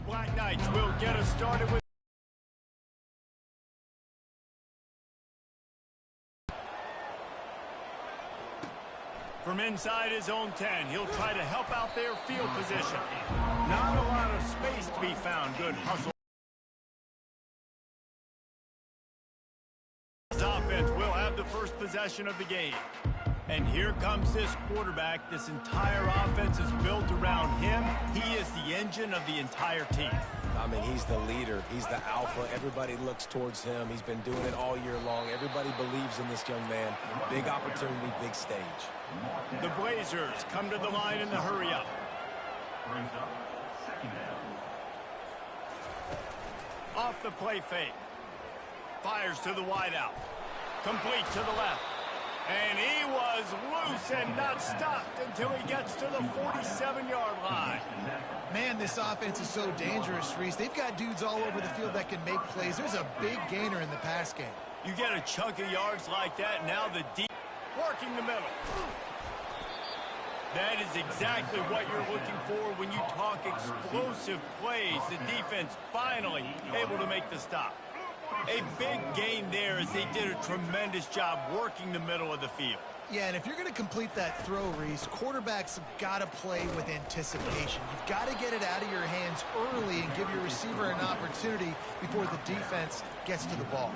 Black Knights will get us started with from inside his own 10. He'll try to help out their field position. Not a lot of space to be found. Good hustle. His offense will have the first possession of the game. And here comes this quarterback. This entire offense is built around him. He is the engine of the entire team. I mean, he's the leader. He's the alpha. Everybody looks towards him. He's been doing it all year long. Everybody believes in this young man. Big opportunity, big stage. The Blazers come to the line in the hurry-up. Off the play fake. Fires to the wideout. Complete to the left. And he was loose and not stopped until he gets to the 47-yard line. Man, this offense is so dangerous, Reese. They've got dudes all over the field that can make plays. There's a big gainer in the pass game. You get a chunk of yards like that, now the deep working the middle. That is exactly what you're looking for when you talk explosive plays. The defense finally able to make the stop. A big gain there as they did a tremendous job working the middle of the field. Yeah, and if you're going to complete that throw, Reese, quarterbacks have got to play with anticipation. You've got to get it out of your hands early and give your receiver an opportunity before the defense gets to the ball.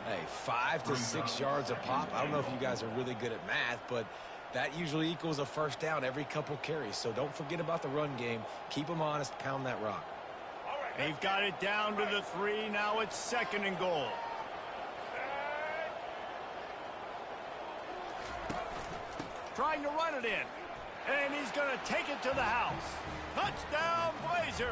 Hey, 5 to 6 yards a pop. I don't know if you guys are really good at math, but that usually equals a first down every couple carries. So don't forget about the run game. Keep them honest. Pound that rock. They've got it down to the 3. Now it's 2nd and goal. Trying to run it in. And he's going to take it to the house. Touchdown, Blazers.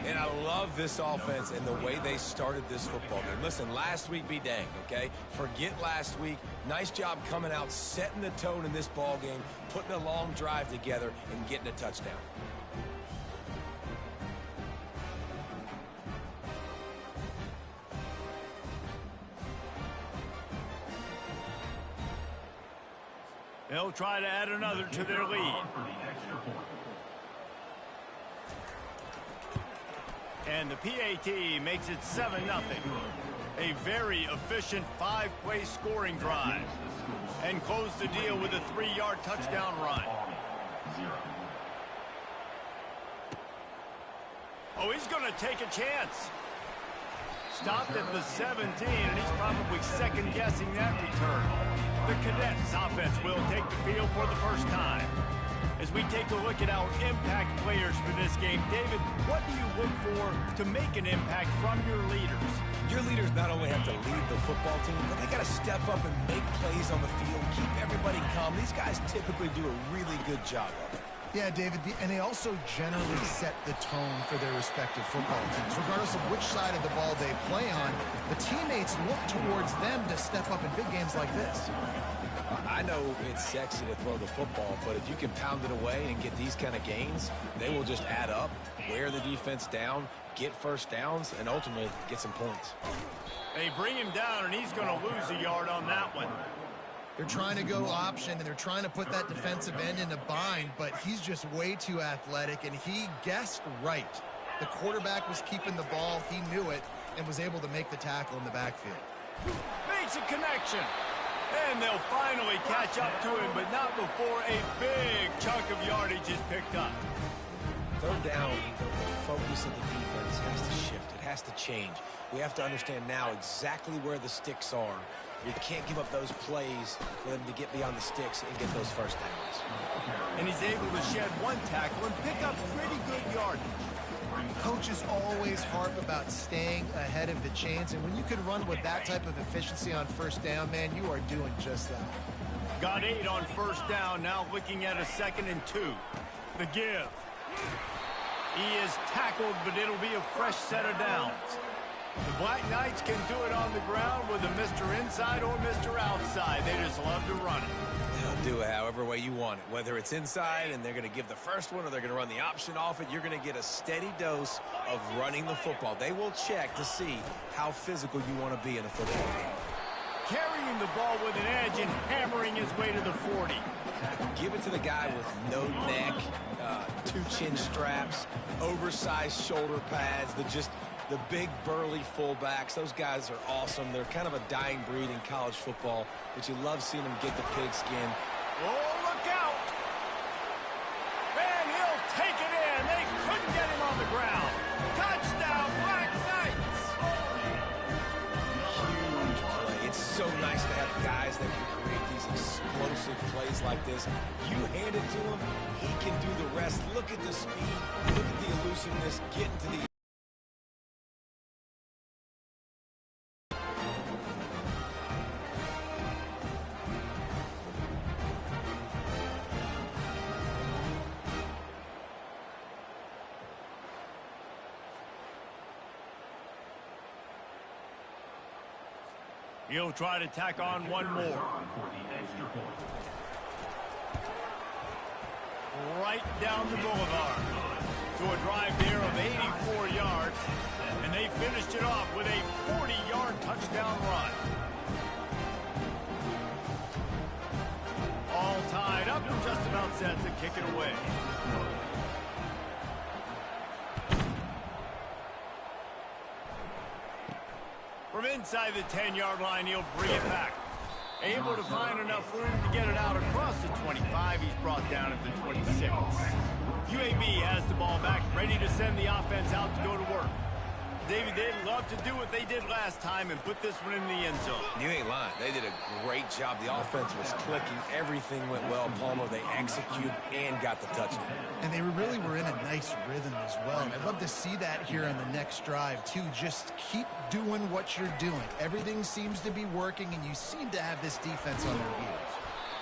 And I love this offense and the way they started this football game. Listen, last week be danged, okay? Forget last week. Nice job coming out, setting the tone in this ball game, putting a long drive together, and getting a touchdown. They'll try to add another to their lead. And the PAT makes it 7-0. A very efficient 5-play scoring drive. And close the deal with a 3-yard touchdown run. Oh, he's going to take a chance. Stopped at the 17, and he's probably second-guessing that return. The Cadets offense will take the field for the first time. As we take a look at our impact players for this game, David, what do you look for to make an impact from your leaders? Your leaders not only have to lead the football team, but they got to step up and make plays on the field, keep everybody calm. These guys typically do a really good job of it. Yeah, David, and they also generally set the tone for their respective football teams. Regardless of which side of the ball they play on, the teammates look towards them to step up in big games like this. I know it's sexy to throw the football, but if you can pound it away and get these kind of gains, they will just add up, wear the defense down, get first downs, and ultimately get some points. They bring him down, and he's going to lose a yard on that one. They're trying to go option, and they're trying to put that defensive end in a bind, but he's just way too athletic, and he guessed right. The quarterback was keeping the ball. He knew it and was able to make the tackle in the backfield. Makes a connection. And they'll finally catch up to him, but not before a big chunk of yardage is picked up. Third down, the focus of the defense has to shift. It has to change. We have to understand now exactly where the sticks are. We can't give up those plays for them to get beyond the sticks and get those first downs. And he's able to shed one tackle and pick up pretty good yardage. Coaches always harp about staying ahead of the chains, and when you can run with that type of efficiency on first down, man, you are doing just that. Got 8 on first down, now looking at a 2nd and 2. The give. He is tackled, but it'll be a fresh set of downs. The Black Knights can do it on the ground with a Mr. Inside or Mr. Outside. They just love to run it. They'll do it however way you want it. Whether it's inside and they're going to give the first one or they're going to run the option off it, you're going to get a steady dose of running the football. They will check to see how physical you want to be in a football game. Carrying the ball with an edge and hammering his way to the 40. Give it to the guy with no neck, 2 chin straps, oversized shoulder pads, the big burly fullbacks. Those guys are awesome. They're kind of a dying breed in college football, but you love seeing them get the pigskin. Oh, look out! And he'll take it in. They couldn't get him on the ground. Touchdown, Black Knights! Huge play. It's so nice to have guys that can create these explosive plays like this. You hand it to him, he can do the rest. Look at the speed. Look at the elusiveness. Getting to the He'll try to tack on one more. Right down the boulevard. To a drive there of 84 yards. And they finished it off with a 40-yard touchdown run. All tied up and just about set to kick it away. From inside the 10-yard line, he'll bring it back. Able to find enough room to get it out across the 25. He's brought down at the 26. UAB has the ball back, ready to send the offense out to go to work. David, they'd love to do what they did last time and put this one in the end zone. You ain't lying. They did a great job. The offense was clicking. Everything went well. Palmer, they executed and got the touchdown. And they really were in a nice rhythm as well. I'd love to see that here on the next drive, too. Just keep doing what you're doing. Everything seems to be working, and you seem to have this defense on their heels.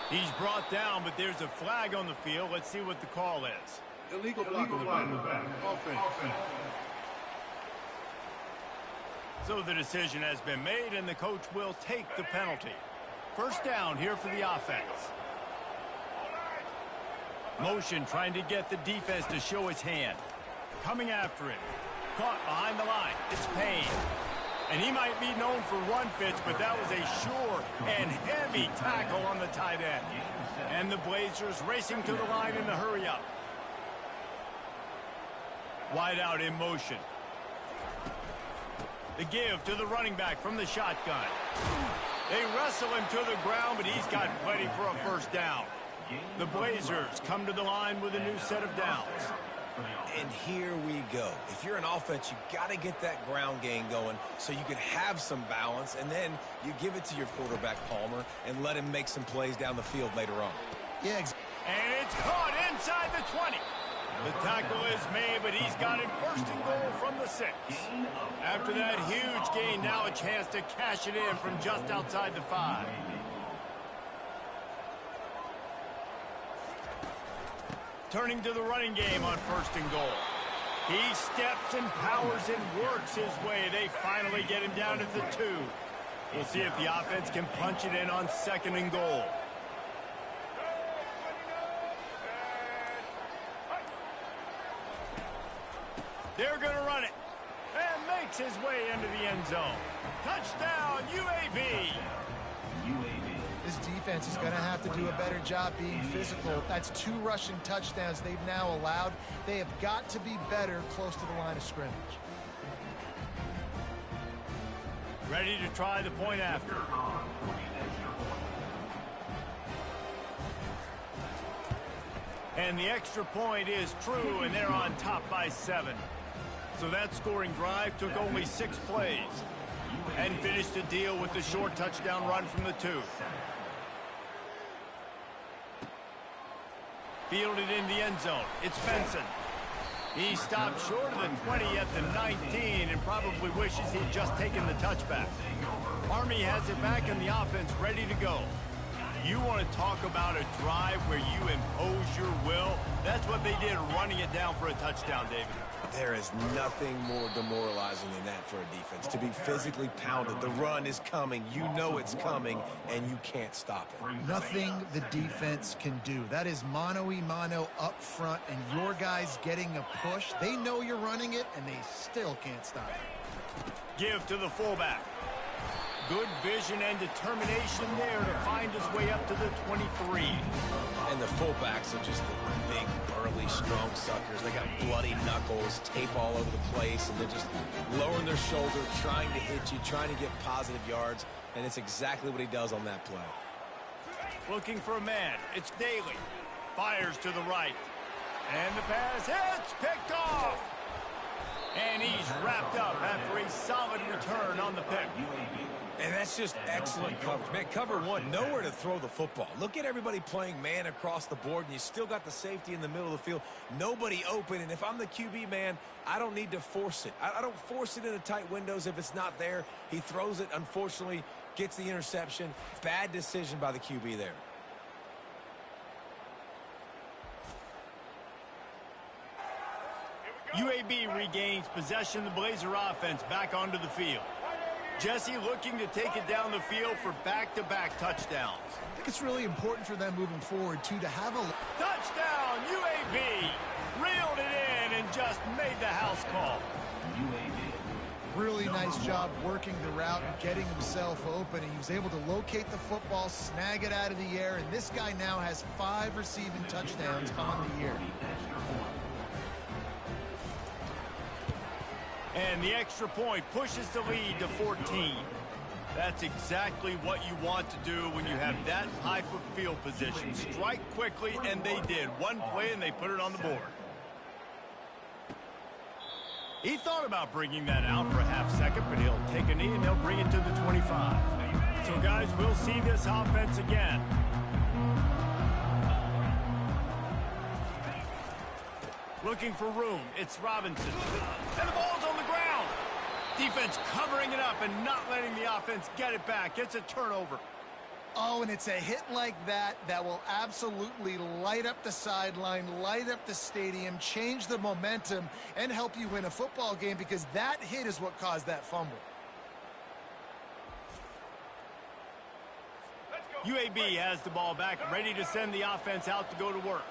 He's brought down, but there's a flag on the field. Let's see what the call is. Illegal block in the back. Offense. So the decision has been made, and the coach will take the penalty. First down here for the offense. Motion trying to get the defense to show his hand. Coming after him. Caught behind the line. It's Payne. And he might be known for run fits, but that was a sure and heavy tackle on the tight end. And the Blazers racing to the line in the hurry up. Wide out in motion. The give to the running back from the shotgun. They wrestle him to the ground, but he's got plenty for a first down. The Blazers come to the line with a new set of downs. And here we go. If you're an offense, you got to get that ground game going so you can have some balance, and then you give it to your quarterback, Palmer, and let him make some plays down the field later on. Yeah, and it's caught inside the 20. The tackle is made, but he's got it first and goal from the 6. After that huge gain, now a chance to cash it in from just outside the 5. Turning to the running game on first and goal. He steps and powers and works his way. They finally get him down at the 2. We'll see if the offense can punch it in on second and goal. They're going to run it. And makes his way into the end zone. Touchdown, UAB. This defense is going to have to do a better job being physical. That's 2 rushing touchdowns they've now allowed. They have got to be better close to the line of scrimmage. Ready to try the point after. And the extra point is true, and they're on top by 7. So that scoring drive took only 6 plays and finished the deal with the short touchdown run from the 2. Fielded in the end zone. It's Benson. He stopped short of the 20 at the 19 and probably wishes he'd just taken the touchback. Army has it back in the offense ready to go. You want to talk about a drive where you impose your will? That's what they did, running it down for a touchdown, David. There is nothing more demoralizing than that for a defense. To be physically pounded, the run is coming, you know it's coming, and you can't stop it. Nothing the defense can do. That is mano-a-mano up front, and your guys getting a push. They know you're running it, and they still can't stop it. Give to the fullback. Good vision and determination there to find his way up to the 23. And the fullbacks are just the big, burly, drunk suckers. They got bloody knuckles, tape all over the place, and they're just lowering their shoulder, trying to hit you, trying to get positive yards, and it's exactly what he does on that play. Looking for a man. It's Daly. Fires to the right. And the pass hits, picked off. And he's wrapped up after a solid return on the pick. And that's just excellent coverage. Man, cover one, nowhere to throw the football. Look at everybody playing man across the board, and you still got the safety in the middle of the field. Nobody open, and if I'm the QB, man, I don't need to force it. I don't force it into tight windows if it's not there. He throws it, unfortunately, gets the interception. Bad decision by the QB there. UAB regains possession of the Blazer offense back onto the field. Jesse looking to take it down the field for back-to-back touchdowns. I think it's really important for them moving forward, too, to have a... Touchdown, UAB! Reeled it in and just made the house call. Really nice job working the route and getting himself open. And he was able to locate the football, snag it out of the air, and this guy now has 5 receiving touchdowns on the year. And the extra point pushes the lead to 14. That's exactly what you want to do when you have that type of field position. Strike quickly, and they did. One play, and they put it on the board. He thought about bringing that out for a half second, but he'll take a knee, and he'll bring it to the 25. So, guys, we'll see this offense again. Looking for room. It's Robinson. And the ball's on the ground. Defense covering it up and not letting the offense get it back. It's a turnover. Oh, and it's a hit like that that will absolutely light up the sideline, light up the stadium, change the momentum, and help you win a football game because that hit is what caused that fumble. UAB has the ball back, ready to send the offense out to go to work.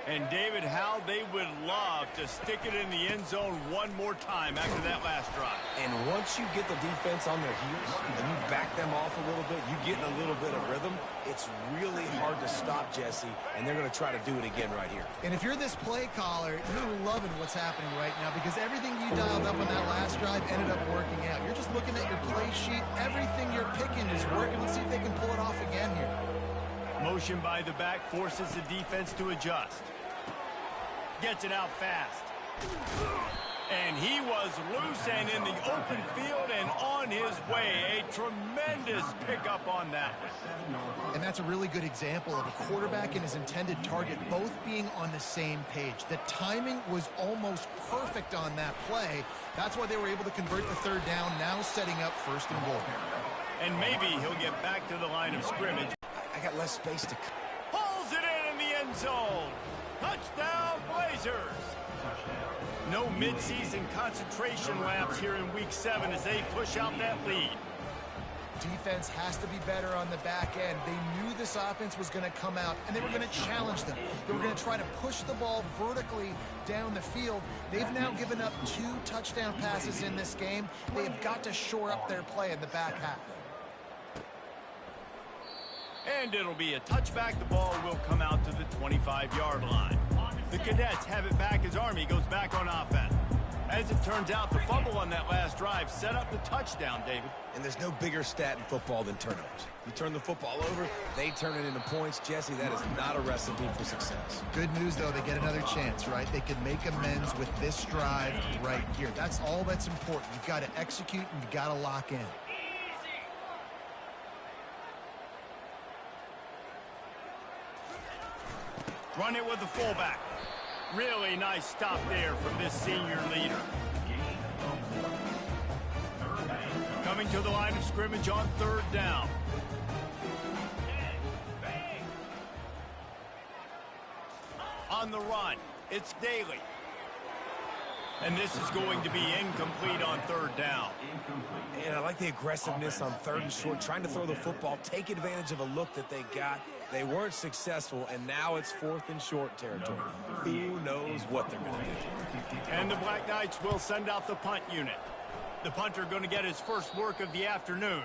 And, David, how they would love to stick it in the end zone one more time after that last drive. And once you get the defense on their heels and you back them off a little bit, you get in a little bit of rhythm, it's really hard to stop Jesse, and they're going to try to do it again right here. And if you're this play caller, you're loving what's happening right now because everything you dialed up on that last drive ended up working out. You're just looking at your play sheet. Everything you're picking is working. Let's see if they can pull it off again here. Motion by the back forces the defense to adjust. Gets it out fast. And he was loose and in the open field and on his way. A tremendous pickup on that one. And that's a really good example of a quarterback and his intended target both being on the same page. The timing was almost perfect on that play. That's why they were able to convert the third down, now setting up 1st and goal. And maybe he'll get back to the line of scrimmage. I got less space to... Pulls it in the end zone. Touchdown, Blazers. No midseason concentration laps here in Week 7 as they push out that lead. Defense has to be better on the back end. They knew this offense was going to come out, and they were going to challenge them. They were going to try to push the ball vertically down the field. They've now given up 2 touchdown passes in this game. They have got to shore up their play in the back half. And it'll be a touchback. The ball will come out to the 25-yard line. The Cadets have it back as Army goes back on offense. As it turns out, the fumble on that last drive set up the touchdown, David. And there's no bigger stat in football than turnovers. You turn the football over, they turn it into points. Jesse, that is not a recipe for success. Good news, though, they get another chance, right? They can make amends with this drive right here. That's all that's important. You've got to execute and you've got to lock in. Run it with the fullback. Really nice stop there from this senior leader. Coming to the line of scrimmage on 3rd down. On the run, it's Daly. And this is going to be incomplete on 3rd down. And I like the aggressiveness on 3rd and short, trying to throw the football, take advantage of a look that they got. They weren't successful, and now it's 4th and short territory. Who knows what they're going to do? And the Black Knights will send out the punt unit. The punter going to get his first work of the afternoon.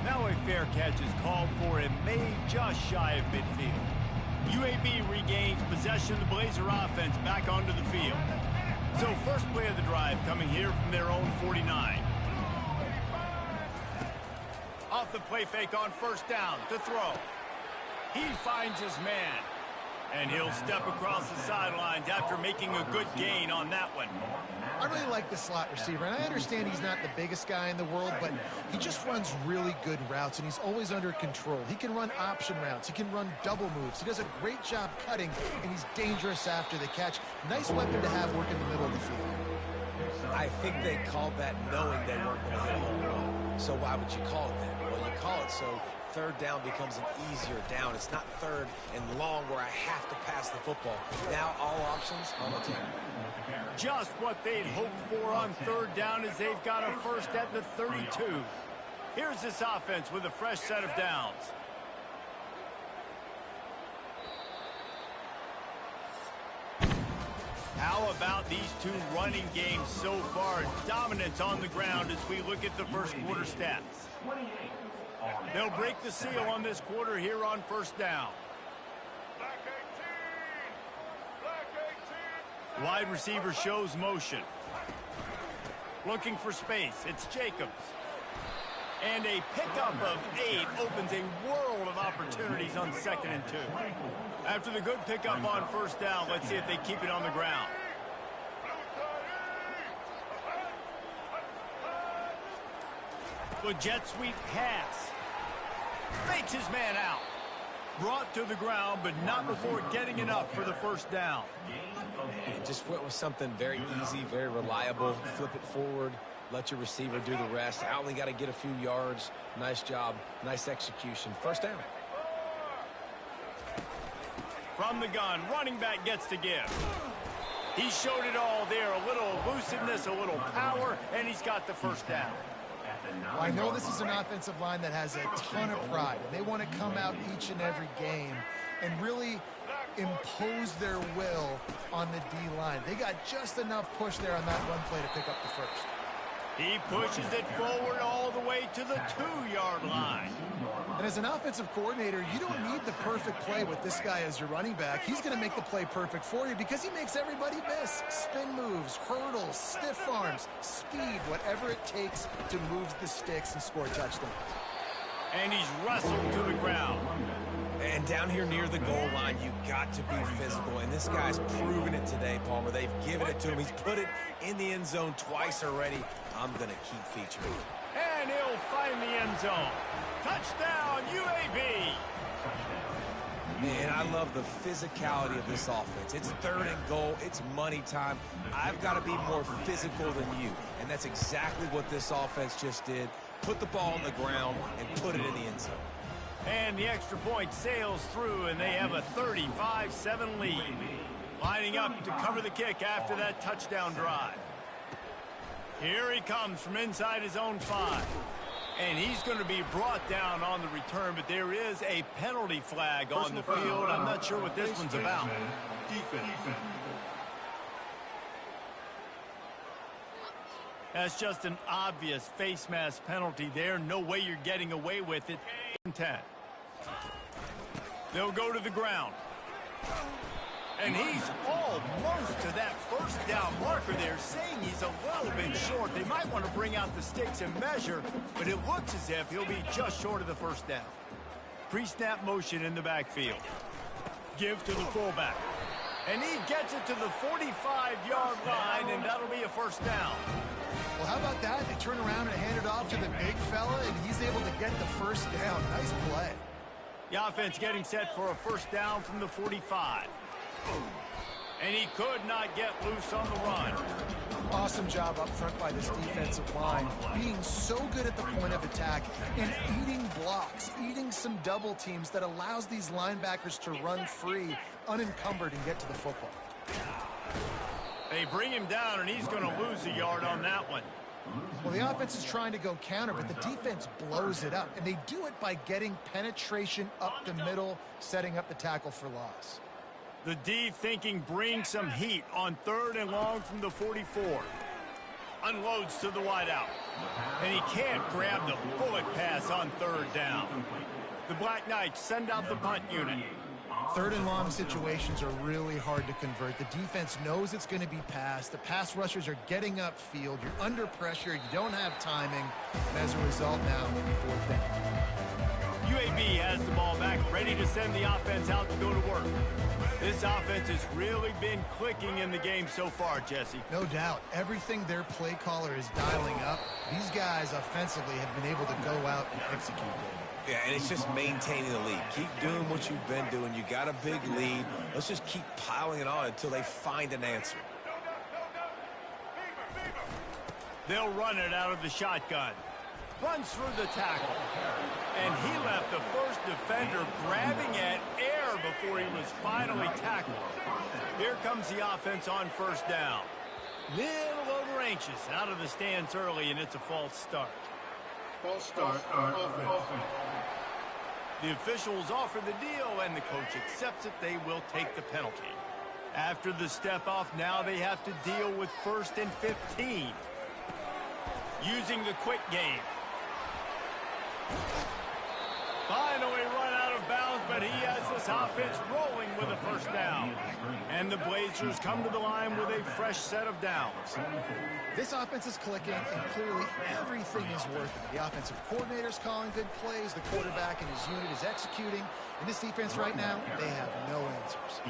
Now a fair catch is called for and made just shy of midfield. UAB regains possession of the Blazer offense back onto the field. So first play of the drive coming here from their own 49. Off the play fake on first down to throw. He finds his man. And he'll step across the sidelines after making a good gain on that one. I really like the slot receiver, and I understand he's not the biggest guy in the world, but he just runs really good routes, and he's always under control. He can run option routes. He can run double moves. He does a great job cutting, and he's dangerous after the catch. Nice weapon to have working the middle of the field. I think they called that knowing they weren't going to hit a home run. So why would you call it that? Well, you call it so third down becomes an easier down. It's not third and long where I have to pass the football. Now all options on the table. Just what they'd hoped for on third down as they've got a first at the 32. Here's this offense with a fresh set of downs. How about these two running games so far? Dominance on the ground as we look at the first quarter stats. They'll break the seal on this quarter here on first down. Wide receiver shows motion. Looking for space. It's Jacobs. And a pickup of 8 opens a world of opportunities on 2nd and 2. After the good pickup on first down, let's see if they keep it on the ground. The jet sweep pass. Fakes his man out. Brought to the ground, but not before getting enough for the first down. And just went with something very easy, very reliable. Flip it forward. Let your receiver do the rest. I only got to get a few yards. Nice job. Nice execution. First down. From the gun, running back gets to give. He showed it all there. A little elusiveness, a little power, and he's got the first down. Well, I know this is an offensive line that has a ton of pride, and they want to come out each and every game and really impose their will on the D-line. They got just enough push there on that run play to pick up the first. He pushes it forward all the way to the 2-yard line. And as an offensive coordinator, you don't need the perfect play with this guy as your running back. He's going to make the play perfect for you because he makes everybody miss. Spin moves, hurdles, stiff arms, speed, whatever it takes to move the sticks and score a touchdown. And he's wrestled to the ground. And down here near the goal line, you got to be physical. And this guy's proven it today, Palmer. They've given it to him. He's put it in the end zone twice already. I'm going to keep featuring it. And he'll find the end zone. Touchdown, UAB. Man, I love the physicality of this offense. It's third and goal. It's money time. I've got to be more physical than you. And that's exactly what this offense just did. Put the ball on the ground and put it in the end zone. And the extra point sails through, and they have a 35-7 lead. Lining up to cover the kick after that touchdown drive. Here he comes from inside his own 5. And he's going to be brought down on the return, but there is a penalty flag on the field. I'm not sure what this one's about. That's just an obvious face mask penalty there. No way you're getting away with it. 10. They'll go to the ground. And he's almost to that first down marker there, saying he's a little bit short. They might want to bring out the sticks and measure, but it looks as if he'll be just short of the first down. Pre-snap motion in the backfield. Give to the fullback. And he gets it to the 45-yard line, and that'll be a first down. Well, how about that? They turn around and hand it off to the big fella, and he's able to get the first down. Nice play. The offense getting set for a first down from the 45. And he could not get loose on the run. Awesome job up front by this defensive line, being so good at the point of attack and eating blocks, eating some double teams that allows these linebackers to run free, unencumbered, and get to the football. They bring him down, and he's going to lose a yard on that one. Well, the offense is trying to go counter, but the defense blows it up, and they do it by getting penetration up the middle, setting up the tackle for loss. The D thinking bring some heat on 3rd and long from the 44. Unloads to the wideout. And he can't grab the bullet pass on 3rd down. The Black Knights send out the punt unit. Third and long situations are really hard to convert. The defense knows it's going to be passed. The pass rushers are getting upfield. You're under pressure. You don't have timing. And as a result now, fourth down. UAB has the ball back, ready to send the offense out to go to work. This offense has really been clicking in the game so far, Jesse. No doubt. Everything their play caller is dialing up, these guys offensively have been able to go out and execute it. Yeah, and it's just maintaining the lead. Keep doing what you've been doing. You got a big lead. Let's just keep piling it on until they find an answer. They'll run it out of the shotgun. Runs through the tackle. And he left the first defender grabbing at air before he was finally tackled. Here comes the offense on first down. Little over anxious out of the stands early, and it's a false start. False start. Offense. The officials offer the deal, and the coach accepts it. They will take the penalty. After the step off, now they have to deal with 1st and 15. Using the quick game. Finally run out of bounds, but he has this offense rolling with a first down. And the Blazers come to the line with a fresh set of downs. This offense is clicking, and clearly everything is working. The offensive coordinator's calling good plays. The quarterback and his unit is executing. And this defense right now, they have no answers.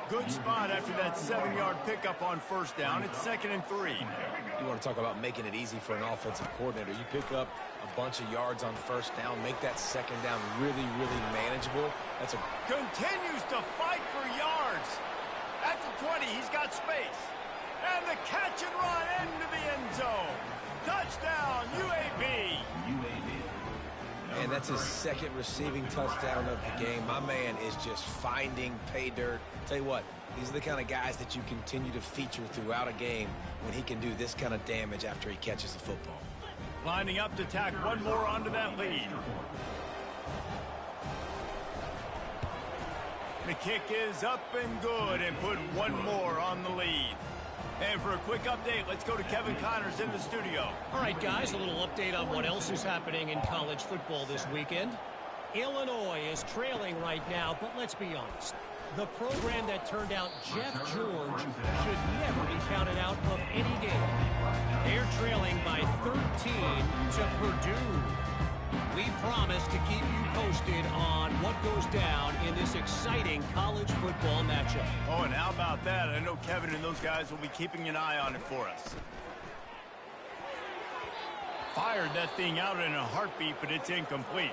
Good spot after that 7-yard pickup on first down. It's 2nd and 3. You want to talk about making it easy for an offensive coordinator. You pick up a bunch of yards on first down, make that second down really, really manageable. That's a Continues to fight for yards. At the 20, he's got space. And the catch and run into the end zone. Touchdown, UAB. And that's his second receiving touchdown of the game. My man is just finding pay dirt. Tell you what, these are the kind of guys that you continue to feature throughout a game when he can do this kind of damage after he catches the football. Lining up to tack one more onto that lead. The kick is up and good, and put one more on the lead. And for a quick update, let's go to Kevin Connors in the studio. All right, guys, a little update on what else is happening in college football this weekend. Illinois is trailing right now, but let's be honest. The program that turned out Jeff George should never be counted out of any game. They're trailing by 13 to Purdue. We promise to keep you posted on what goes down in this exciting college football matchup. Oh, and how about that? I know Kevin and those guys will be keeping an eye on it for us. Fired that thing out in a heartbeat, but it's incomplete.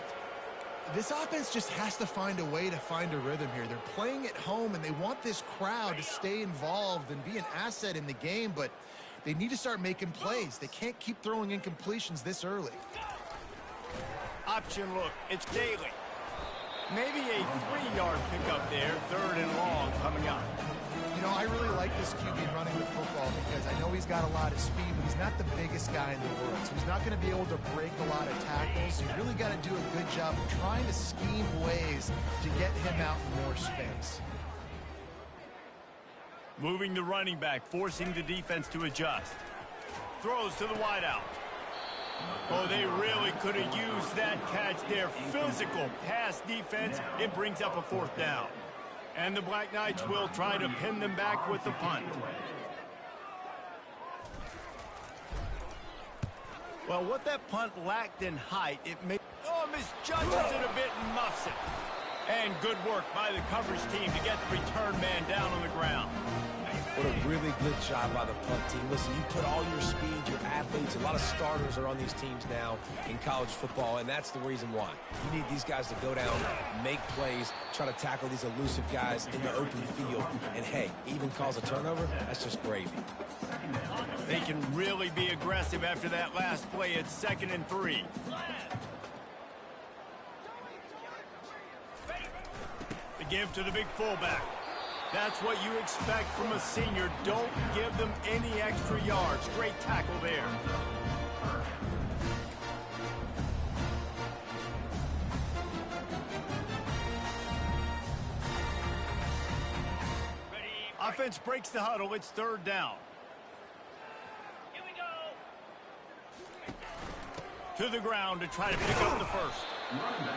This offense just has to find a way to find a rhythm here. They're playing at home, and they want this crowd to stay involved and be an asset in the game, but they need to start making plays. They can't keep throwing incompletions this early. Option look, it's Daly. Maybe a 3-yard pickup there, 3rd and long coming up. You know, I really like this QB running the football because I know he's got a lot of speed, but he's not the biggest guy in the world. So he's not going to be able to break a lot of tackles. So you really got to do a good job of trying to scheme ways to get him out in more space. Moving the running back, forcing the defense to adjust. Throws to the wideout. Oh, they really could have used that catch there. Physical pass defense. It brings up a 4th down. And the Black Knights will try to pin them back with the punt. Well, what that punt lacked in height, it made... Oh, misjudges it a bit and muffs it. And good work by the coverage team to get the return man down on the ground. What a really good job by the punt team. Listen, you put all your speed, your athletes, a lot of starters are on these teams now in college football, and that's the reason why. You need these guys to go down, make plays, try to tackle these elusive guys in the open field, and hey, even cause a turnover, that's just gravy. They can really be aggressive after that last play. It's 2nd and 3. The give to the big fullback. That's what you expect from a senior. Don't give them any extra yards. Great tackle there. Offense breaks the huddle. It's 3rd down. Here we go. To the ground to try to pick up the first.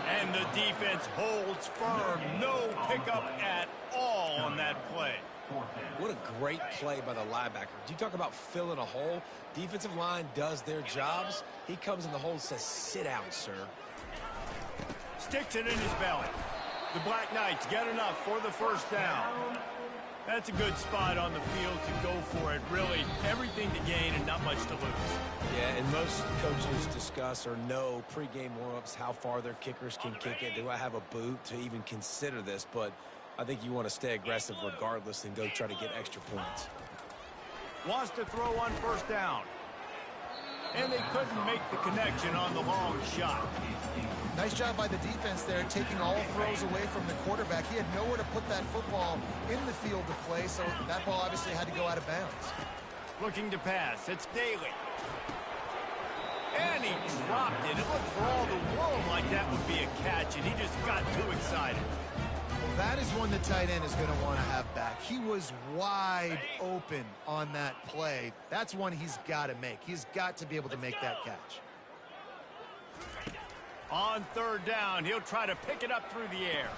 And the defense holds firm. No pickup at all on that play. What a great play by the linebacker. Do you talk about filling a hole? Defensive line does their jobs. He comes in the hole and says, sit down, sir. Sticks it in his belly. The Black Knights get enough for the first down. That's a good spot on the field to go for it. Really, everything to gain and not much to lose. Yeah, and most coaches discuss or know pregame warm-ups how far their kickers can kick it. Do I have a boot to even consider this? But I think you want to stay aggressive regardless and go try to get extra points. Wants to throw on first down. And they couldn't make the connection on the long shot. Nice job by the defense there, taking all throws away from the quarterback. He had nowhere to put that football in the field to play, so that ball obviously had to go out of bounds. Looking to pass. It's Daly. And he dropped it. It looked for all the world like that would be a catch, and he just got too excited. That is one the tight end is going to want to have back. He was wide open on that play. That's one he's got to make. He's got to be able to make that catch. On third down, he'll try to pick it up through the air.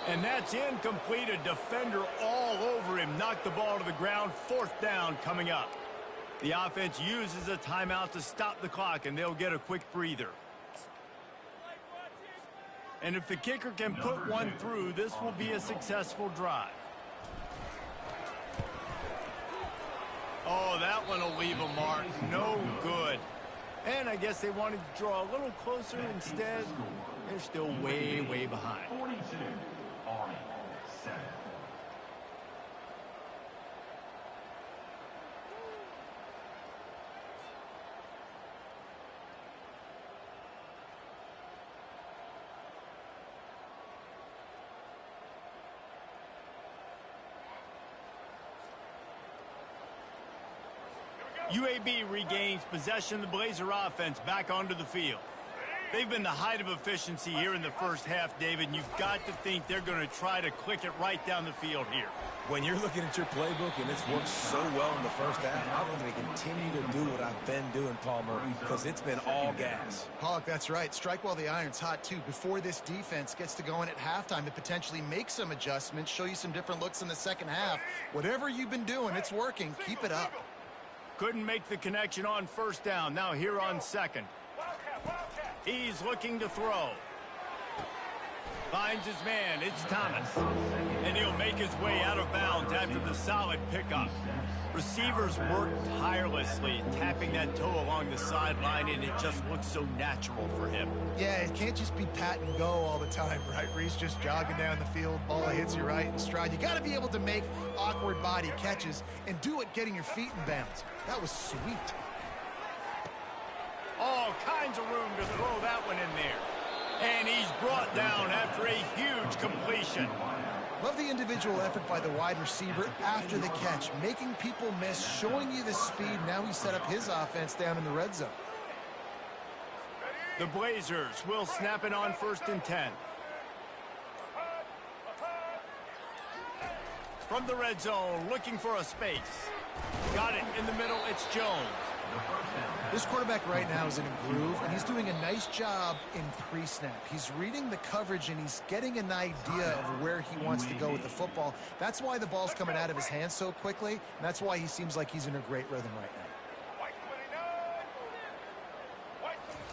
And that's incomplete. A defender all over him. Knocked the ball to the ground. Fourth down coming up. The offense uses a timeout to stop the clock, and they'll get a quick breather. And if the kicker can put one through, this will be a successful drive. Oh, that one will leave a mark. No good. And I guess they wanted to draw a little closer. Instead, they're still way, way behind. 42, Army, 7. UAB regains possession of the Blazer offense back onto the field. They've been the height of efficiency here in the first half, David, and you've got to think they're going to try to click it right down the field here. When you're looking at your playbook and it's worked so well in the first half, I'm going to continue to do what I've been doing, Palmer, because it's been all gas. Pollock, that's right. Strike while the iron's hot, too. Before this defense gets to going at halftime to potentially make some adjustments, show you some different looks in the second half. Whatever you've been doing, it's working. Keep it up. Couldn't make the connection on first down. Now here on second. He's looking to throw. Finds his man. It's Thomas. And he'll make his way out of bounds after the solid pickup. Receivers work tirelessly, tapping that toe along the sideline, and it just looks so natural for him. Yeah, it can't just be pat and go all the time, right? Where he's just jogging down the field, ball hits you right in stride. You got to be able to make awkward body catches and do it getting your feet in bounds. That was sweet. All kinds of room to throw that one in there. And he's brought down after a huge completion. Love the individual effort by the wide receiver after the catch, making people miss, showing you the speed. Now he set up his offense down in the red zone. The Blazers will snap it on 1st and 10. From the red zone, looking for a space. Got it in the middle, it's Jones. This quarterback right now is in a groove, and he's doing a nice job in pre-snap. He's reading the coverage, and he's getting an idea of where he wants to go with the football. That's why the ball's coming out of his hands so quickly, and that's why he seems like he's in a great rhythm right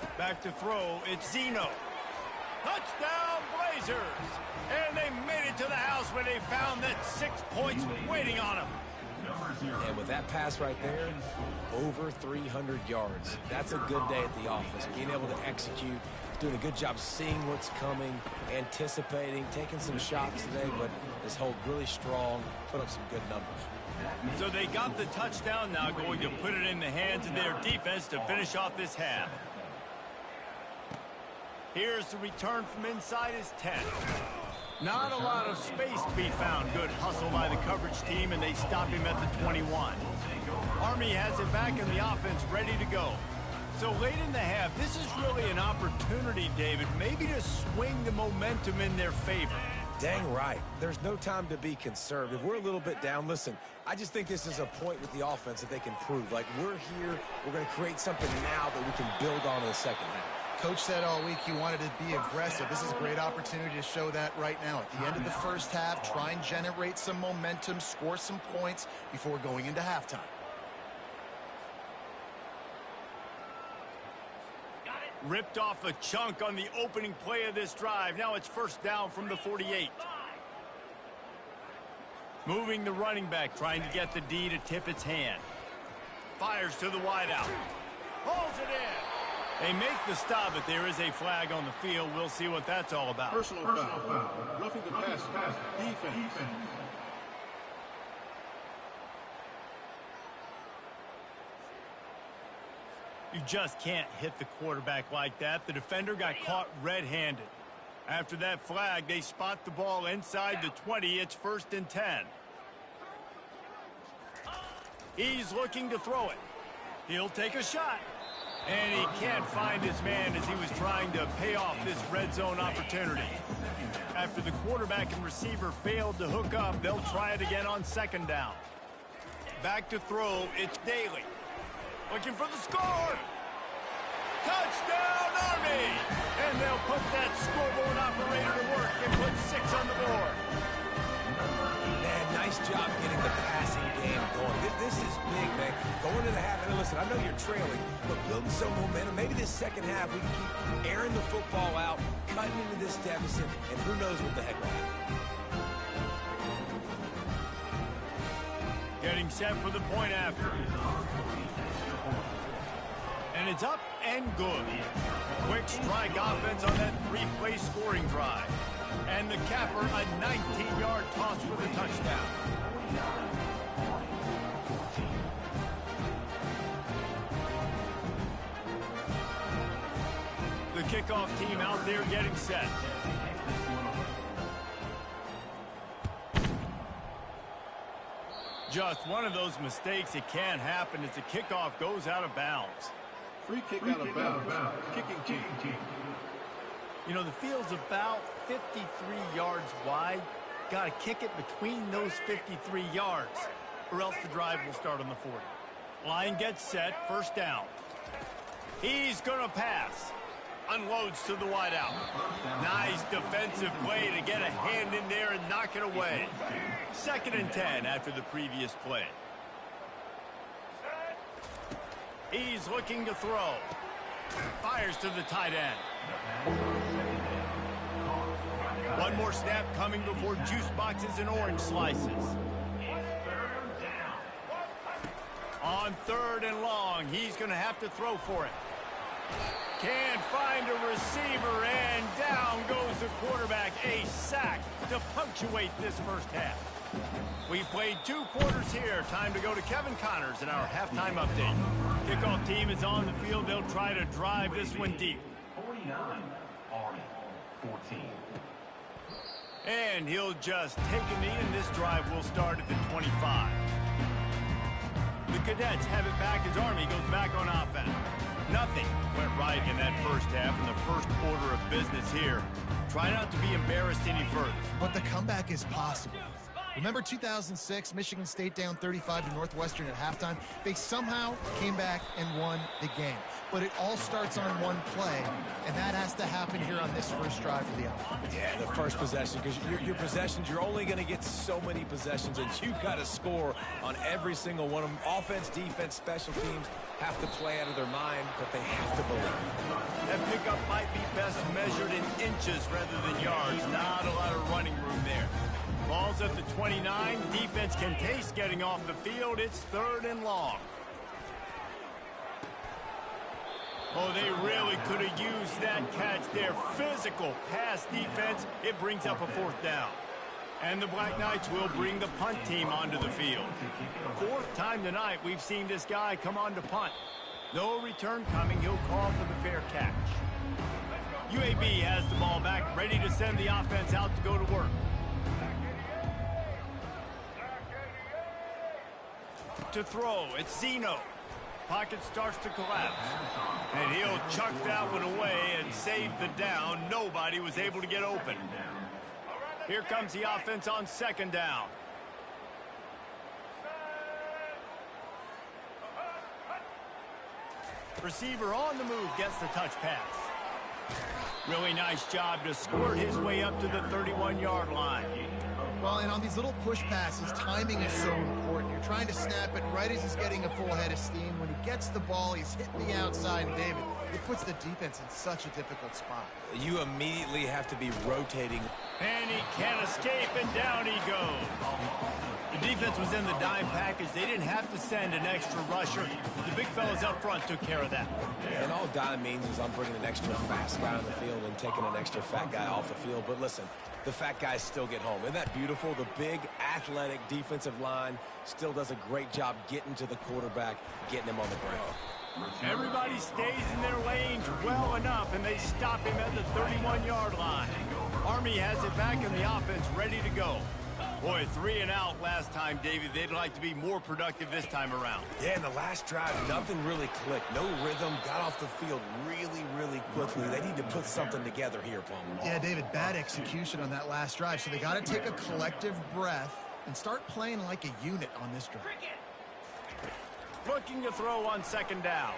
now. Back to throw, it's Zeno. Touchdown, Blazers! And they made it to the house where they found that 6 points waiting on them. And with that pass right there, over 300 yards. That's a good day at the office. Being able to execute, doing a good job seeing what's coming, anticipating, taking some shots today, but is hold really strong, put up some good numbers. So they got the touchdown, now going to put it in the hands of their defense to finish off this half. Here's the return from inside his 10. Not a lot of space to be found. Good hustle by the coverage team, and they stop him at the 21. Army has it back in the offense, ready to go. So late in the half, this is really an opportunity, David, maybe to swing the momentum in their favor. Dang right. There's no time to be conservative. We're a little bit down. Listen, I just think this is a point with the offense that they can prove. Like, we're here, we're going to create something now that we can build on in the second half. Coach said all week he wanted to be aggressive. This is a great opportunity to show that right now. At the end of the first half, try and generate some momentum, score some points before going into halftime. Ripped off a chunk on the opening play of this drive. Now it's first down from the 48. Moving the running back, trying to get the D to tip its hand. Fires to the wideout. Pulls it in. They make the stop, but there is a flag on the field. We'll see what that's all about. Personal foul. Roughing the pass. Defense. You just can't hit the quarterback like that. The defender got caught red-handed. After that flag, they spot the ball inside the 20. It's 1st and 10. He's looking to throw it. He'll take a shot. And he can't find his man as he was trying to pay off this red zone opportunity. After the quarterback and receiver failed to hook up, they'll try it again on 2nd down. Back to throw, it's Daly. Looking for the score. Touchdown, Army! And they'll put that scoreboard operator to work and put 6 on the board. Man, nice job getting the passing game going. This is big, man. Going into the half, and listen, I know you're trailing, but building some momentum. Maybe this second half we can keep airing the football out, cutting into this deficit, and who knows what the heck will happen. Getting set for the point after. And it's up and good. Quick strike offense on that 3-play scoring drive. And the capper, a 19-yard toss for the touchdown. The kickoff team out there getting set. Just one of those mistakes that can happen as the kickoff goes out of bounds. Free kick out of bounds. Kicking team. You know, the field's about 53 yards wide. Got to kick it between those 53 yards, or else the drive will start on the 40. Line gets set, 1st down. He's going to pass. Unloads to the wideout. Nice defensive play to get a hand in there and knock it away. 2nd and 10 after the previous play. He's looking to throw. Fires to the tight end. One more snap coming before juice boxes and orange slices. On 3rd and long, he's going to have to throw for it. Can't find a receiver, and down goes the quarterback. A sack to punctuate this first half. We played 2 quarters here. Time to go to Kevin Connors in our halftime update. Kickoff team is on the field. They'll try to drive this one deep. 49, Army, 14. And he'll just take a knee, and this drive will start at the 25. The Cadets have it back as Army goes back on offense. Nothing went right in that first half, and the first order of business here. Try not to be embarrassed any further. But the comeback is possible. Remember 2006, Michigan State down 35 to Northwestern at halftime? They somehow came back and won the game. But it all starts on one play, and that has to happen here on this first drive for the offense. Yeah, the first possession, because your possessions, you're only going to get so many possessions, and you've got to score on every single one of them. Offense, defense, special teams have to play out of their mind, but they have to believe. That pickup might be best measured in inches rather than yards. Not a lot of running room there. Ball's at the 29. Defense can taste getting off the field. It's 3rd and long. Oh, they really could have used that catch there. Physical pass defense. It brings up a 4th down. And the Black Knights will bring the punt team onto the field. 4th time tonight we've seen this guy come on to punt. No return coming. He'll call for the fair catch. UAB has the ball back, ready to send the offense out to go to work. To throw, it's Zeno. Pocket starts to collapse. And he'll chuck that one away and save the down. Nobody was able to get open. Here comes the offense on 2nd down. Receiver on the move gets the touch pass. Really nice job to squirt his way up to the 31-yard line. Well, and on these little push passes, timing is so important. You're trying to snap it right as he's getting a full head of steam. When he gets the ball, he's hitting the outside, and David, it puts the defense in such a difficult spot. You immediately have to be rotating. And he can't escape, and down he goes. The defense was in the dime package. They didn't have to send an extra rusher. The big fellas up front took care of that. And all dime means is I'm bringing an extra fast guy on the field and taking an extra fat guy off the field. But listen, the fat guys still get home. Isn't that beautiful? The big, athletic defensive line still does a great job getting to the quarterback, getting him on the ground. Everybody stays in their lanes well enough, and they stop him at the 31-yard line. Army has it back in the offense, ready to go. Boy, 3 and out last time, David. They'd like to be more productive this time around. Yeah, in the last drive, nothing really clicked. No rhythm, got off the field really quickly. They need to put something together here, Paul. Yeah, David, bad execution on that last drive, so they got to take a collective breath and start playing like a unit on this drive. Looking to throw on second down.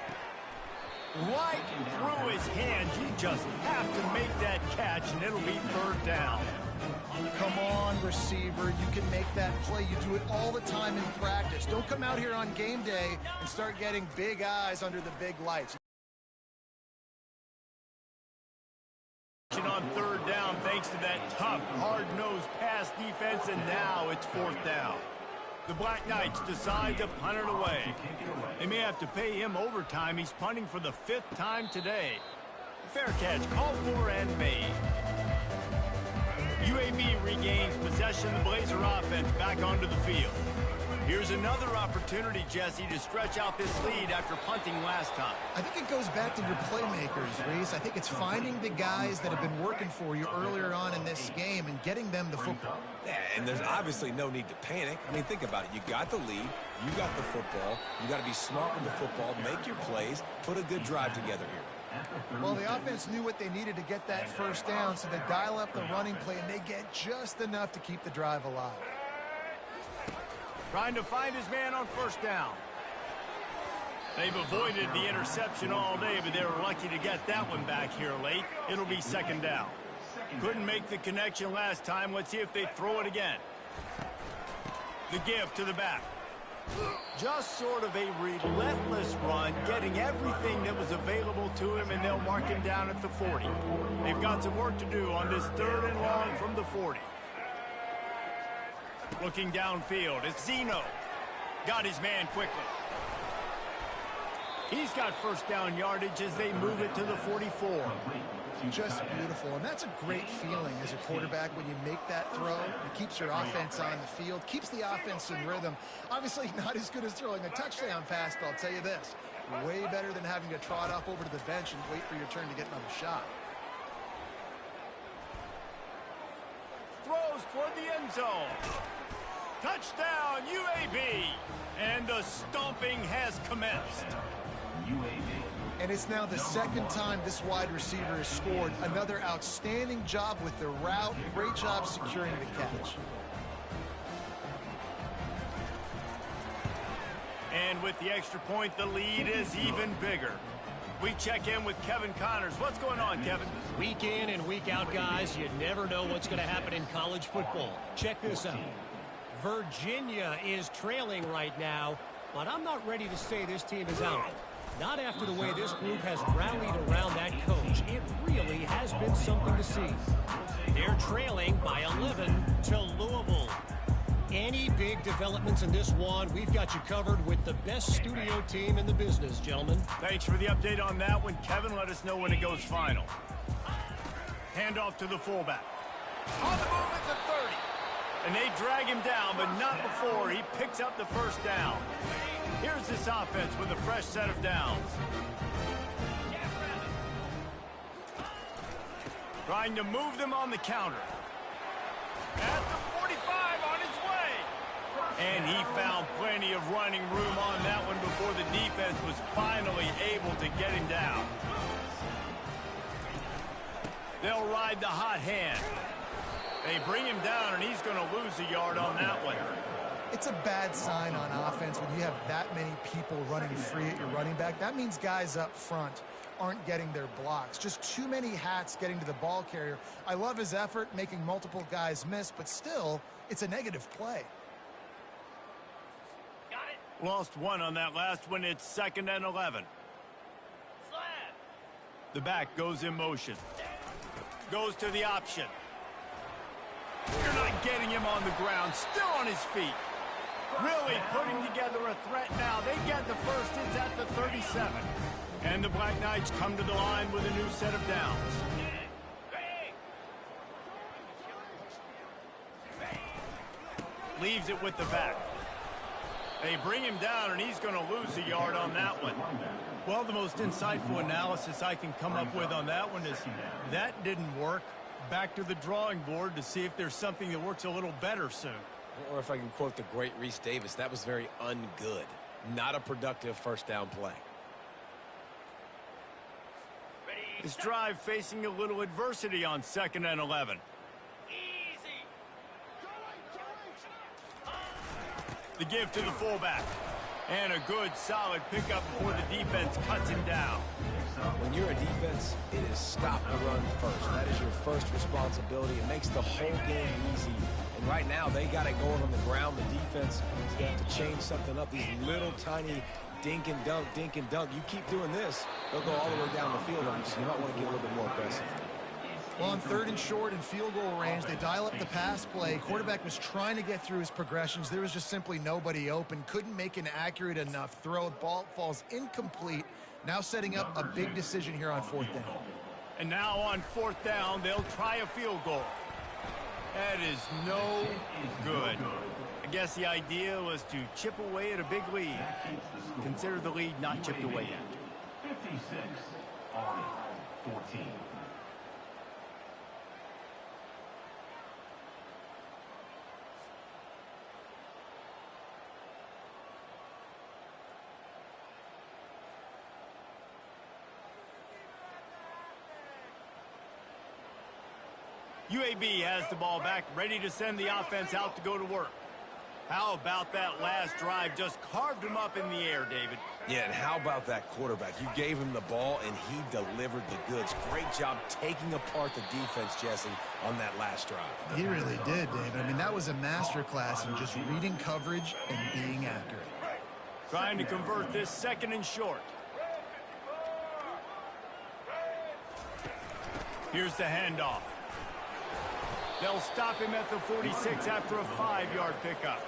Right through his hands. You just have to make that catch, and it'll be third down. Come on, receiver. You can make that play. You do it all the time in practice. Don't come out here on game day and start getting big eyes under the big lights. On third down, thanks to that tough, hard-nosed pass defense, and now it's fourth down. The Black Knights decide to punt it away. They may have to pay him overtime. He's punting for the 5th time today. Fair catch, called for and made. UAB regains possession of the Blazer offense back onto the field. Here's another opportunity, Jesse, to stretch out this lead after punting last time. I think it goes back to your playmakers, Reese. I think it's finding the guys that have been working for you earlier on in this game and getting them the football. Yeah, and there's obviously no need to panic. I mean, think about it. You got the lead. You got the football. You got to be smart with the football, make your plays, put a good drive together here. Well, the offense knew what they needed to get that first down, so they dial up the running play, and they get just enough to keep the drive alive. Trying to find his man on first down. They've avoided the interception all day, but they were lucky to get that one back here late. It'll be second down. Couldn't make the connection last time. Let's see if they throw it again. The give to the back. Just sort of a relentless run, getting everything that was available to him, and they'll mark him down at the 40. They've got some work to do on this 3rd and long from the 40. Looking downfield, it's Zeno. Got his man quickly. He's got first down yardage as they move it to the 44. Just beautiful, and that's a great feeling as a quarterback when you make that throw. It keeps your offense on the field, keeps the offense in rhythm. Obviously not as good as throwing a touchdown pass, but I'll tell you this, way better than having to trot off over to the bench and wait for your turn to get another shot. Throws toward the end zone. Touchdown, UAB. And the stomping has commenced. And it's now the 2nd time this wide receiver has scored. Another outstanding job with the route. Great job securing the catch. And with the extra point, the lead is even bigger. We check in with Kevin Connors. What's going on, Kevin? Week in and week out, guys, you never know what's going to happen in college football. Check this out. Virginia is trailing right now, but I'm not ready to say this team is out. Not after the way this group has rallied around that coach. It really has been something to see. They're trailing by 11 to Louisville. Any big developments in this one, we've got you covered with the best studio team in the business, gentlemen. Thanks for the update on that one, Kevin. Let us know when it goes final. Handoff to the fullback. On the move at the 30. And they drag him down, but not before he picks up the first down. Here's this offense with a fresh set of downs. Trying to move them on the counter. At the 45 on his way. And he found plenty of running room on that one before the defense was finally able to get him down. They'll ride the hot hand. They bring him down, and he's going to lose a yard on that one. It's a bad sign on offense when you have that many people running free at your running back. That means guys up front aren't getting their blocks. Just too many hats getting to the ball carrier. I love his effort, making multiple guys miss, but still, it's a negative play. Lost one on that last one. It's 2nd and 11. The back goes in motion. Goes to the option. You're not getting him on the ground. Still on his feet. Really putting together a threat now. They get the first. It's at the 37. And the Black Knights come to the line with a new set of downs. Leaves it with the back. They bring him down, and he's going to lose a yard on that one. Well, the most insightful analysis I can come up with on that one is that didn't work. Back to the drawing board to see if there's something that works a little better soon. Or if I can quote the great Reese Davis, that was very ungood. Not a productive first down play. This drive facing a little adversity on 2nd and 11. The give to the fullback. And a good, solid pickup before the defense cuts him down. When you're a defense, it is stop the run first. That is your first responsibility. It makes the whole game easy. And right now, they got it going on the ground. The defense is going to have to change something up. These little tiny dink and dunk, dink and dunk. You keep doing this, they'll go all the way down the field on you. So you might want to get a little bit more aggressive. Well, on 3rd and short and field goal range, they dial up the pass play. Quarterback was trying to get through his progressions. There was just simply nobody open. Couldn't make an accurate enough throw. The ball falls incomplete. Now setting up a big decision here on 4th down. And now on 4th down, they'll try a field goal. That is no good. I guess the idea was to chip away at a big lead. Consider the lead not chipped away yet. 56, Army, 14. UAB has the ball back, ready to send the offense out to go to work. How about that last drive? Just carved him up in the air, David. Yeah, and how about that quarterback? You gave him the ball, and he delivered the goods. Great job taking apart the defense, Jesse, on that last drive. He really did, David. I mean, that was a masterclass in just reading coverage and being accurate. Trying to convert this 2nd and short. Here's the handoff. They'll stop him at the 46 after a 5-yard pickup.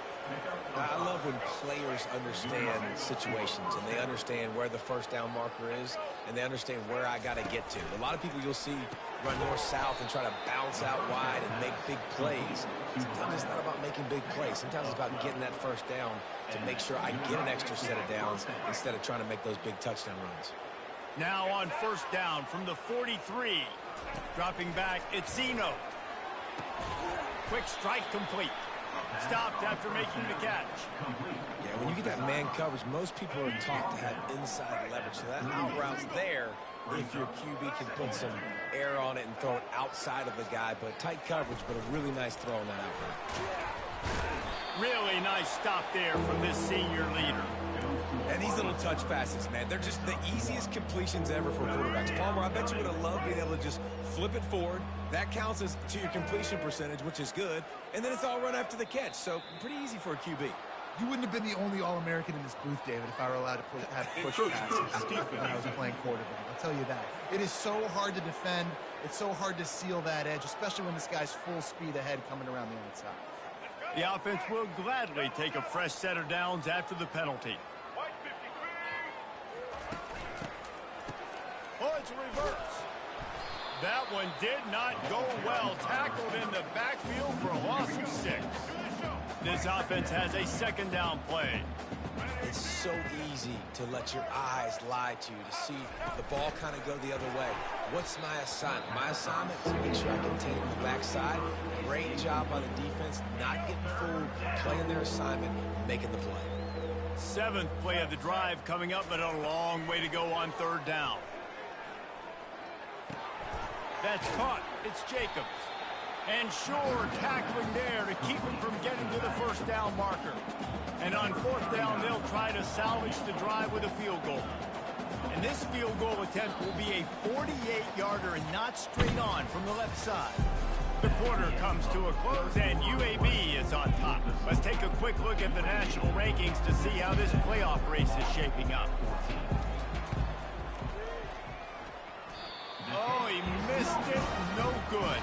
I love when players understand situations and they understand where the first down marker is and they understand where I got to get to. A lot of people you'll see run north-south and try to bounce out wide and make big plays. Sometimes it's not about making big plays. Sometimes it's about getting that first down to make sure I get an extra set of downs instead of trying to make those big touchdown runs. Now on 1st down from the 43. Dropping back, it's Zeno. Quick strike complete. Stopped after making the catch. Yeah, when you get that man coverage, most people are taught to have inside leverage. So that out route's there if your QB can put some air on it and throw it outside of the guy. But tight coverage, but a really nice throw on that out route. Really nice stop there from this senior leader. And these little touch passes, man, they're just the easiest completions ever for quarterbacks. Palmer, I bet you would have loved being able to just flip it forward. That counts as to your completion percentage, which is good. And then it's all run after the catch. So pretty easy for a QB. You wouldn't have been the only All-American in this booth, David, if I were allowed to have push passes when I was playing quarterback. I'll tell you that. It is so hard to defend. It's so hard to seal that edge, especially when this guy's full speed ahead coming around the outside. The offense will gladly take a fresh set of downs after the penalty. Oh, it's a reverse. That one did not go well. Tackled in the backfield for a loss of 6. This offense has a 2nd down play. It's so easy to let your eyes lie to you, to see the ball kind of go the other way. What's my assignment? My assignment is to make sure I contain the backside. Great job by the defense, not getting fooled, playing their assignment, making the play. 7th play of the drive coming up, but a long way to go on 3rd down. That's caught. It's Jacobs. And sure tackling there to keep him from getting to the first down marker. And on fourth down, they'll try to salvage the drive with a field goal. And this field goal attempt will be a 48-yarder and not straight on from the left side. The quarter comes to a close, and UAB is on top. Let's take a quick look at the national rankings to see how this playoff race is shaping up. Oh, he missed it. No good.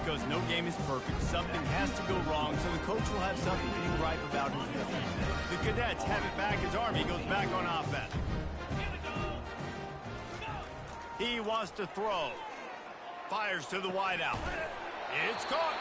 Because no game is perfect, something has to go wrong, so the coach will have something to be gripe about in the field. The Cadets have it back as Army goes back on offense. He wants to throw. Fires to the wideout. It's caught.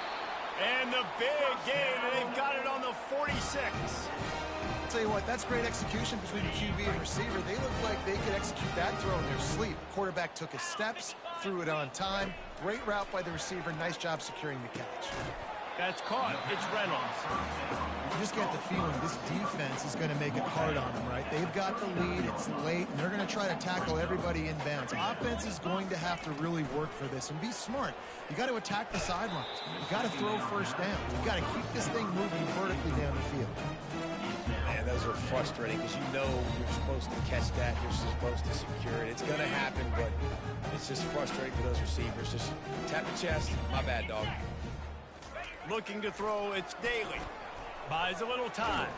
And the big gain, and they've got it on the 46. I'll tell you what, that's great execution between the QB and receiver. They look like they could execute that throw in their sleep. Quarterback took his steps, threw it on time. Great route by the receiver. Nice job securing the catch. That's caught. It's Reynolds. You just get the feeling this defense is going to make it hard on them, right? They've got the lead. It's late, and they're going to try to tackle everybody inbounds. Offense is going to have to really work for this and be smart. You got to attack the sidelines. You got to throw first down. You got to keep this thing moving vertically down the field. Man, those are frustrating because you know you're supposed to catch that. You're supposed to secure it. It's going to happen, but it's just frustrating for those receivers. Just tap the chest. My bad, dog. Looking to throw, it's Daly. Buys a little time.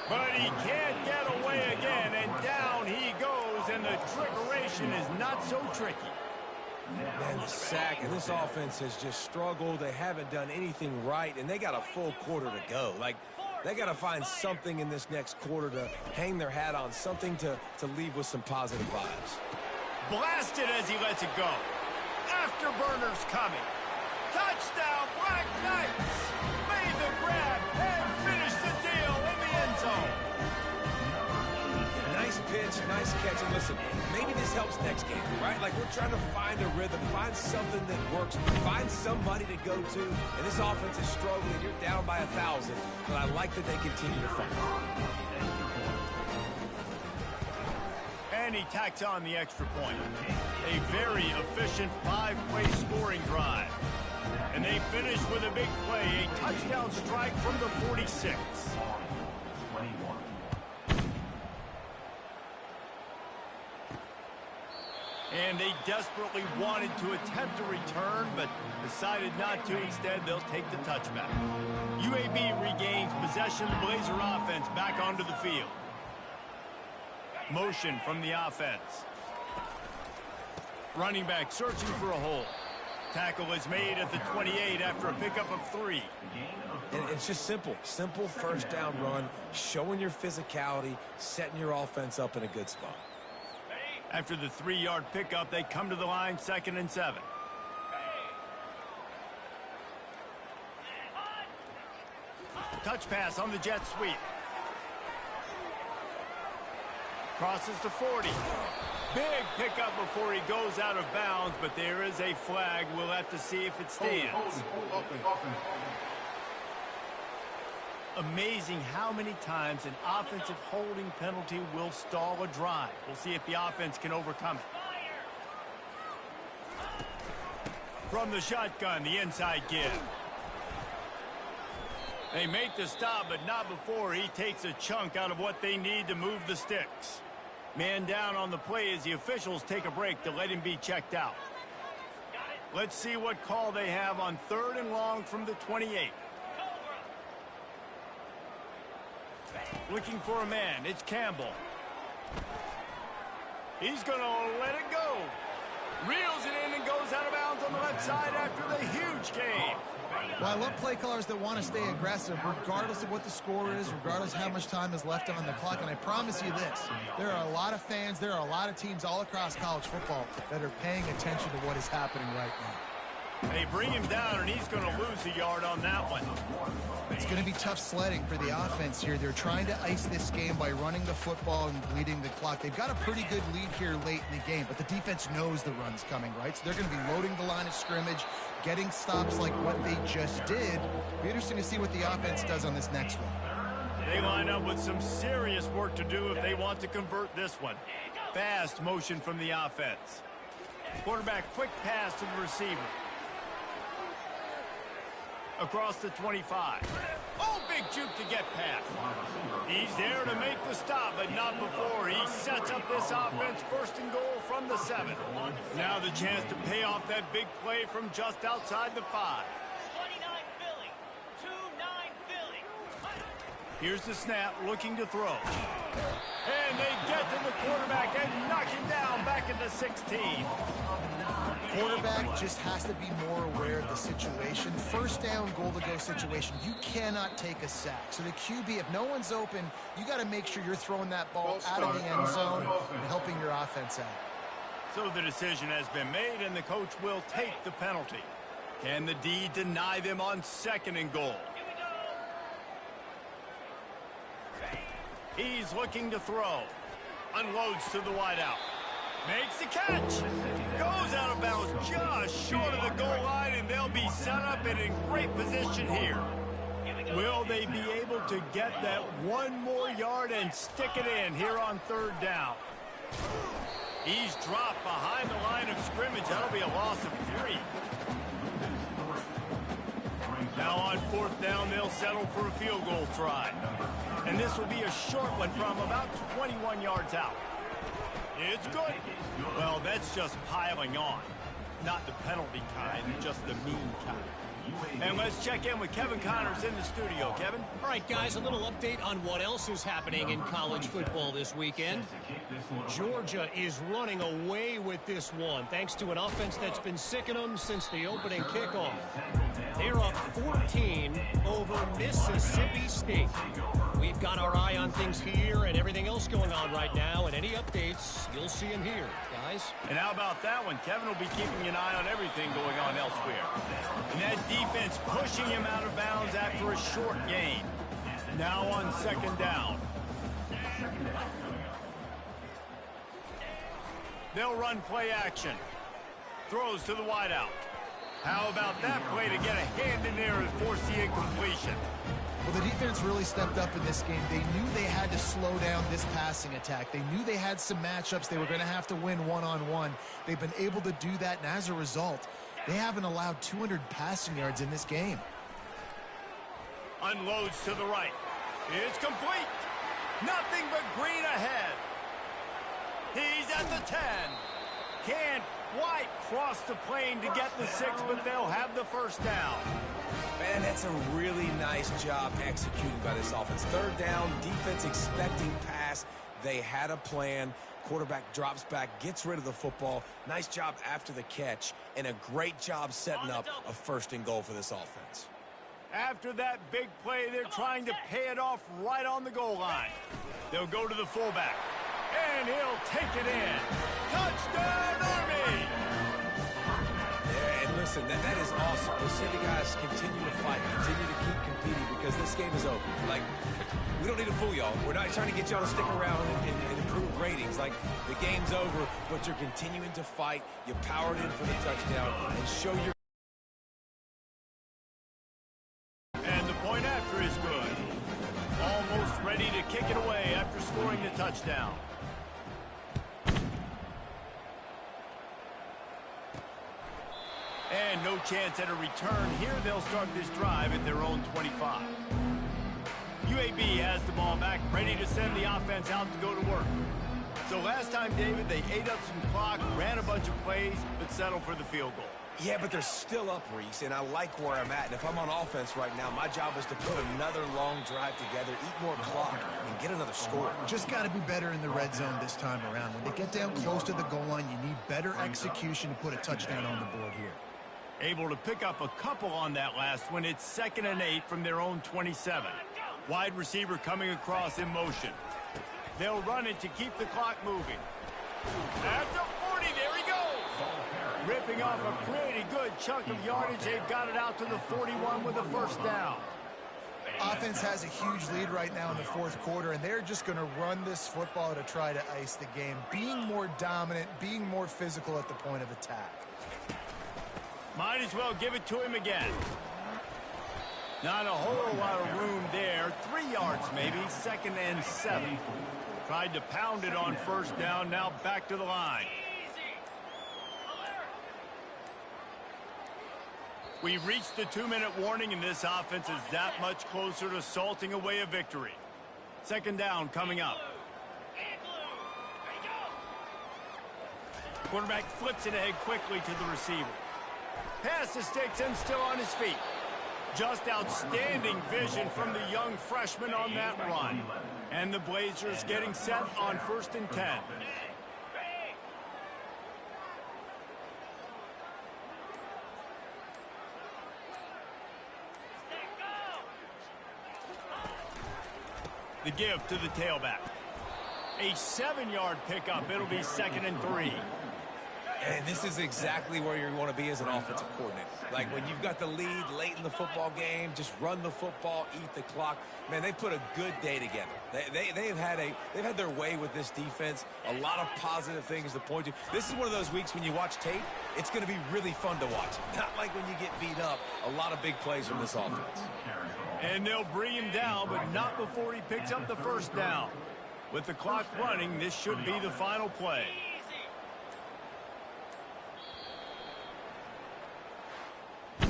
But he can't get away again, and down he goes, and the trickeration is not so tricky. Man, the sack, and this offense has just struggled. They haven't done anything right, and they got a full quarter to go. Like, they got to find something in this next quarter to hang their hat on, something to leave with some positive vibes. Blasted as he lets it go. Afterburners coming. Touchdown, Black Knights! Made the grab and finished the deal in the end zone. Nice pitch, nice catch. And listen, maybe this helps next game, right? Like, we're trying to find a rhythm, find something that works, find somebody to go to. And this offense is struggling. You're down by 1,000, but I like that they continue to fight. And he tacks on the extra point. A very efficient 5-play scoring drive. And they finish with a big play, a touchdown strike from the 46. And they desperately wanted to attempt a return, but decided not to. Instead, they'll take the touchback. UAB regains possession of the Blazer offense back onto the field. Motion from the offense. Running back searching for a hole. Tackle is made at the 28 after a pickup of 3. And it's just simple. Simple first down run, showing your physicality, setting your offense up in a good spot. After the 3-yard pickup, they come to the line, 2nd and 7. Touch pass on the jet sweep. Crosses the 40. Big pickup before he goes out of bounds, but there is a flag. We'll have to see if it stands. Amazing how many times an offensive holding penalty will stall a drive. We'll see if the offense can overcome it. From the shotgun, the inside give. They make the stop, but not before he takes a chunk out of what they need to move the sticks. Man down on the play as the officials take a break to let him be checked out. Let's see what call they have on 3rd and long from the 28. Looking for a man. It's Campbell. He's going to let it go. Reels it in and goes out of bounds on the left side after the huge gain. Well, I love play callers that want to stay aggressive regardless of what the score is, regardless of how much time is left on the clock. And I promise you this, there are a lot of fans, there are a lot of teams all across college football that are paying attention to what is happening right now. They bring him down, and he's going to lose a yard on that one. It's going to be tough sledding for the offense here. They're trying to ice this game by running the football and bleeding the clock. They've got a pretty good lead here late in the game, but the defense knows the run's coming, right? So they're going to be loading the line of scrimmage, getting stops like what they just did. It'll be interesting to see what the offense does on this next one. They line up with some serious work to do if they want to convert this one. Fast motion from the offense. Quarterback quick pass to the receiver. Across the 25. Oh, big juke to get past. He's there to make the stop, but not before he sets up this offense first and goal from the 7. Now the chance to pay off that big play from just outside the 5. 29 Philly. 2-9 Philly. Here's the snap, looking to throw. And they get to the quarterback and knock him down back into 16. Quarterback just has to be more aware of the situation. First down, goal-to-go situation. You cannot take a sack. So the QB, if no one's open, you got to make sure you're throwing that ball out of the end zone and helping your offense out. So the decision has been made, and the coach will take the penalty. Can the D deny them on 2nd and goal? He's looking to throw. Unloads to the wideout. Makes the catch. Goes out of bounds just short of the goal line, and they'll be set up and in great position here. Will they be able to get that one more yard and stick it in here on 3rd down? He's dropped behind the line of scrimmage. That'll be a loss of 3. Now on 4th down, they'll settle for a field goal try. And this will be a short one from about 21 yards out. It's good. Well, that's just piling on. Not the penalty kind, just the mean kind. And let's check in with Kevin Connors in the studio. Kevin? All right, guys, a little update on what else is happening in college football this weekend. Georgia is running away with this one, thanks to an offense that's been sicking them since the opening kickoff. They're up 14 over Mississippi State. We've got our eye on things here and everything else going on right now, and any updates, you'll see them here, guys. And how about that one? Kevin will be keeping an eye on everything going on elsewhere. And that defense pushing him out of bounds after a short gain. Now on 2nd down. They'll run play action. Throws to the wideout. How about that play to get a hand in there and force the incompletion? Well, the defense really stepped up in this game. They knew they had to slow down this passing attack. They knew they had some matchups they were going to have to win one-on-one. They've been able to do that, and as a result, they haven't allowed 200 passing yards in this game. Unloads to the right. It's complete. Nothing but green ahead. He's at the 10. Can't quite cross the plane to get the 6, but they'll have the 1st down. Man, that's a really nice job executing by this offense. 3rd down, defense expecting pass. They had a plan. Quarterback drops back, gets rid of the football. Nice job after the catch, and a great job setting up a 1st and goal for this offense. After that big play, they're trying to pay it off right on the goal line. They'll go to the fullback, and he'll take it in. Touchdown, Army! Yeah, and listen, that is awesome. We'll see the guys continue to fight, continue to keep competing, because this game is over. Like, we don't need to fool y'all. We're not trying to get y'all to stick around and improve ratings. Like, the game's over, but you're continuing to fight. You powered in for the touchdown and show your... And the point after is good. Almost ready to kick it away after scoring the touchdown. And no chance at a return. Here they'll start this drive at their own 25. UAB has the ball back, ready to send the offense out to go to work. So last time, David, they ate up some clock, ran a bunch of plays, but settled for the field goal. Yeah, but they're still up, Reese, and I like where I'm at. And if I'm on offense right now, my job is to put another long drive together, eat more clock, and get another score. Just got to be better in the red zone this time around. When they get down close to the goal line, you need better execution to put a touchdown on the board here. Able to pick up a couple on that last one. It's 2nd and 8 from their own 27. Wide receiver coming across in motion. They'll run it to keep the clock moving. At the 40, there he goes. Ripping off a pretty good chunk of yardage. They've got it out to the 41 with a 1st down. Offense has a huge lead right now in the 4th quarter, and they're just going to run this football to try to ice the game. Being more dominant, being more physical at the point of attack. Might as well give it to him again. Not a whole lot of room there. 3 yards maybe. 2nd and 7. Tried to pound it on 1st down. Now back to the line. We've reached the 2-minute warning, and this offense is that much closer to salting away a victory. Second down coming up. Quarterback flips it ahead quickly to the receiver. Pass to Sticks and still on his feet. Just outstanding vision from the young freshman on that run. And the Blazers getting set on 1st and 10. The give to the tailback. A 7-yard pickup. It'll be 2nd and 3. And this is exactly where you want to be as an offensive coordinator. Like when you've got the lead late in the football game, just run the football, eat the clock. Man, they put a good day together. They've had their way with this defense. A lot of positive things to point to. This is one of those weeks when you watch tape, it's going to be really fun to watch. Not like when you get beat up. A lot of big plays from this offense. And they'll bring him down, but not before he picks up the first down. With the clock running, this should be the final play.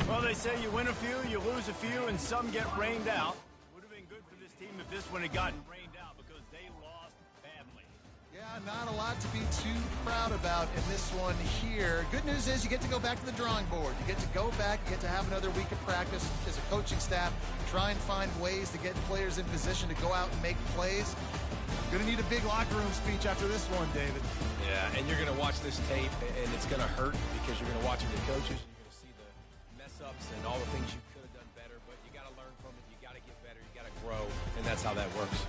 Well, they say you win a few, you lose a few, and some get rained out. Would have been good for this team if this one had gotten rained out because they lost badly. Yeah, not a lot to be too proud about in this one here. Good news is you get to go back to the drawing board. You get to go back, you get to have another week of practice as a coaching staff, try and find ways to get players in position to go out and make plays. Going to need a big locker room speech after this one, David. Yeah, and you're going to watch this tape, and it's going to hurt because you're going to watch it with coaches. Ups and all the things you could have done better, but you got to learn from it. You got to get better. You got to grow, and that's how that works.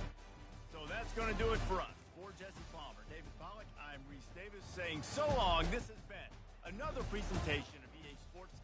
So that's going to do it for us. For Jesse Palmer, David Pollack, I'm Reese Davis saying so long. This has been another presentation of EA Sports.